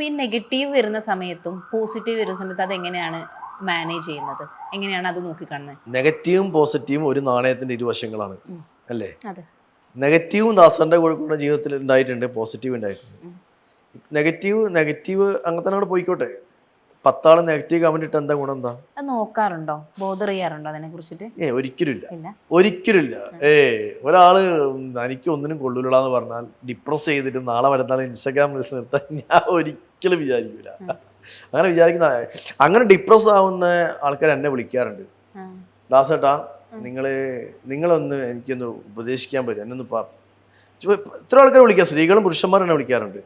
ഈ നെഗറ്റീവ് വരുന്ന സമയത്തും പോസിറ്റീവ് വരുന്ന സമയത്ത് അതെങ്ങനെയാണ് മാനേജ് ചെയ്യുന്നത്? എങ്ങനെയാണ് അത് നോക്കിക്കാണുന്നത്? നെഗറ്റീവും പോസിറ്റീവും ഒരു നാണയത്തിന്റെ ഇരുവശങ്ങളാണ് അല്ലേ? അതെ. നെഗറ്റീവും ദാസന്റെ കൂടെ ജീവിതത്തിൽ ഉണ്ടായിട്ടുണ്ട്, പോസിറ്റീവ് ഉണ്ടായിട്ടുണ്ട്. നെഗറ്റീവ് അങ്ങനെ തന്നെ അവിടെ പോയിക്കോട്ടെ. 10 ആള് നെഗറ്റീവ് കമന്റ് ഇട്ട് എന്താ ഗുണം? എന്താ അത് നോക്കാറുണ്ടോ? ബോധർ ചെയ്യാറുണ്ടോ അതിനെ കുറിച്ചിട്ട്? ഒരിക്കലില്ല. ഒരാള് എനിക്ക് ഒന്നിനും കൊള്ളൂലെന്ന് പറഞ്ഞാൽ ഡിപ്രസ് ചെയ്തിട്ട് നാളെ വരുന്ന ഇൻസ്റ്റാഗ്രാം റീൽസ് നിർത്താൻ ഞാൻ ഒരിക്കലും വിചാരിക്കില്ല. അങ്ങനെ വിചാരിക്കുന്ന, അങ്ങനെ ഡിപ്രസ് ആവുന്ന ആൾക്കാർ എന്നെ വിളിക്കാറുണ്ട്. ദാസേട്ടാ, നിങ്ങളൊന്ന് എനിക്കൊന്ന് ഉപദേശിക്കാൻ പറ്റും, എന്നൊന്ന് ഇത്ര ആൾക്കാർ വിളിക്കാം, സ്ത്രീകളും പുരുഷന്മാരും എന്നെ വിളിക്കാറുണ്ട്.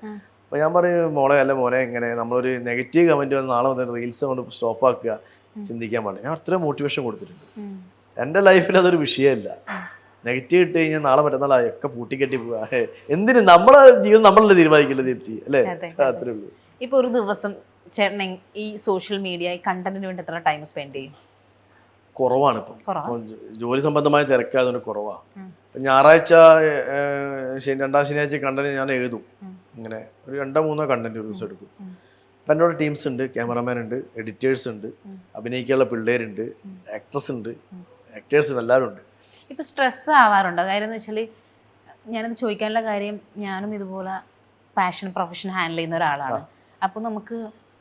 അപ്പോൾ ഞാൻ പറയും, മോനെ എങ്ങനെ നമ്മളൊരു നെഗറ്റീവ് കമൻറ്റ് വന്ന് നാളെ വന്ന് റീൽസ് കൊണ്ട് സ്റ്റോപ്പ് ആക്കുക, ചിന്തിക്കാൻ പാടില്ല. ഞാൻ അത്രയും മോട്ടിവേഷൻ കൊടുത്തിട്ടുണ്ട്. എൻ്റെ ലൈഫിൽ അതൊരു വിഷയമല്ല. നെഗറ്റീവ് ഇട്ട് കഴിഞ്ഞാൽ നാളെ മറ്റന്നാളൊക്കെ പൂട്ടിക്കെട്ടി പോവുക. എന്തിന്? നമ്മളെ ജീവിതം നമ്മളല്ലേ തീരുമാനിക്കേണ്ടത്, ദീപ്തി, അല്ലേ? അത്രേ ഉള്ളൂ. ഇപ്പോൾ ഒരു ദിവസം ചേട്ടൻ ഈ സോഷ്യൽ മീഡിയ കണ്ടന്റിന് വേണ്ടി എത്ര ടൈം സ്പെൻഡ് ചെയ്യും? കുറവാണ്. ഇപ്പം ജോലി സംബന്ധമായ തിരക്കായതുകൊണ്ട് കുറവാണ്. ഞായറാഴ്ച രണ്ടാം ശനിയാഴ്ച കണ്ടന്റ് ഞാൻ എഴുതും. ഇങ്ങനെ ഒരു 2-3 കണ്ടന്റ് ഒരു ദിവസം എടുക്കും. അപ്പം എൻ്റെ കൂടെ ടീംസ് ഉണ്ട്, ക്യാമറമാൻ ഉണ്ട്, എഡിറ്റേഴ്സ് ഉണ്ട്, അഭിനയിക്കാനുള്ള പിള്ളേരുണ്ട്, ആക്ട്രസ് ഉണ്ട്, ആക്ടേഴ്സ് ഉണ്ട്, എല്ലാവരും ഉണ്ട്. ഇപ്പം സ്ട്രെസ് ആവാറുണ്ടോ? കാര്യം എന്ന് വെച്ചാൽ ഞാനത് ചോദിക്കാനുള്ള കാര്യം, ഞാനും ഇതുപോലെ പ്രൊഫഷൻ ഹാൻഡിൽ ചെയ്യുന്ന ഒരാളാണ്. അപ്പോൾ നമുക്ക്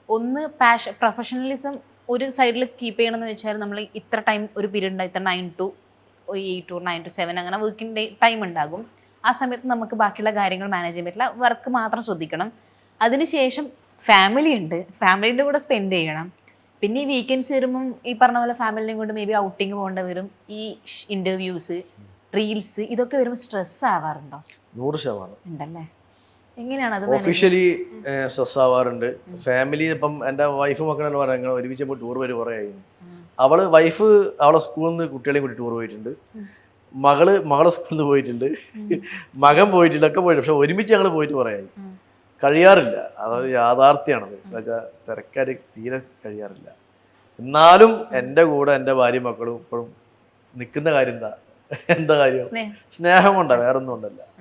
ഒന്ന് പ്രൊഫഷണലിസം ഒരു സൈഡിൽ കീപ്പ് ചെയ്യണമെന്ന് വെച്ചാൽ നമ്മൾ ഇത്ര ടൈം ഒരു പീരീഡ് ഉണ്ട്, ഇത്ര 9 to 8 or 9 to 7 അങ്ങനെ വർക്കിംഗ് ടൈം ഉണ്ടാകും. ആ സമയത്ത് നമുക്ക് ബാക്കിയുള്ള കാര്യങ്ങൾ മാനേജ് ചെയ്യാൻ പറ്റില്ല, വർക്ക് മാത്രം ശ്രദ്ധിക്കണം. അതിനുശേഷം ഫാമിലി ഉണ്ട്, ഫാമിലീൻ്റെ കൂടെ സ്പെൻഡ് ചെയ്യണം. പിന്നെ ഈ വീക്കെൻഡ്സ് വരുമ്പം ഈ പറഞ്ഞ പോലെ ഫാമിലിനെയും കൊണ്ട് മേ ബി ഔട്ടിങ് പോകേണ്ടി വരും. ഈ ഇൻ്റർവ്യൂസ്, റീൽസ്, ഇതൊക്കെ വരുമ്പോൾ സ്ട്രെസ് ആവാറുണ്ടോ? 100% ഉണ്ടല്ലേ. എങ്ങനെയാണ് അത്? Officially stress ആവാറുണ്ട്. ഫാമിലി ഇപ്പം എൻ്റെ വൈഫ് മക്കളെന്ന് പറയുന്നത് ഒരുമിച്ച് ടൂർ വരെ കുറേ ആയിരുന്നു. വൈഫ് അവളെ സ്കൂളിൽ നിന്ന് കുട്ടികളെയും കൂടി ടൂർ പോയിട്ടുണ്ട്, മകളെ സ്കൂളിൽ നിന്ന് പോയിട്ടുണ്ട്, മകൻ പോയിട്ടുണ്ട്, ഒക്കെ പോയിട്ടുണ്ട്. പക്ഷെ ഒരുമിച്ച് ഞങ്ങൾ പോയിട്ട് കുറേ ആയി. കഴിയാറില്ല, അതൊരു യാഥാർത്ഥ്യമാണത്. എന്നുവെച്ചാൽ തിരക്കാർ തീരെ കഴിയാറില്ല. എന്നാലും എൻ്റെ കൂടെ എൻ്റെ ഭാര്യയും മക്കളും ഇപ്പോഴും നിൽക്കുന്ന കാര്യം എന്താ കാര്യം? സ്നേഹം കൊണ്ടാണ്, വേറൊന്നും കൊണ്ടല്ല.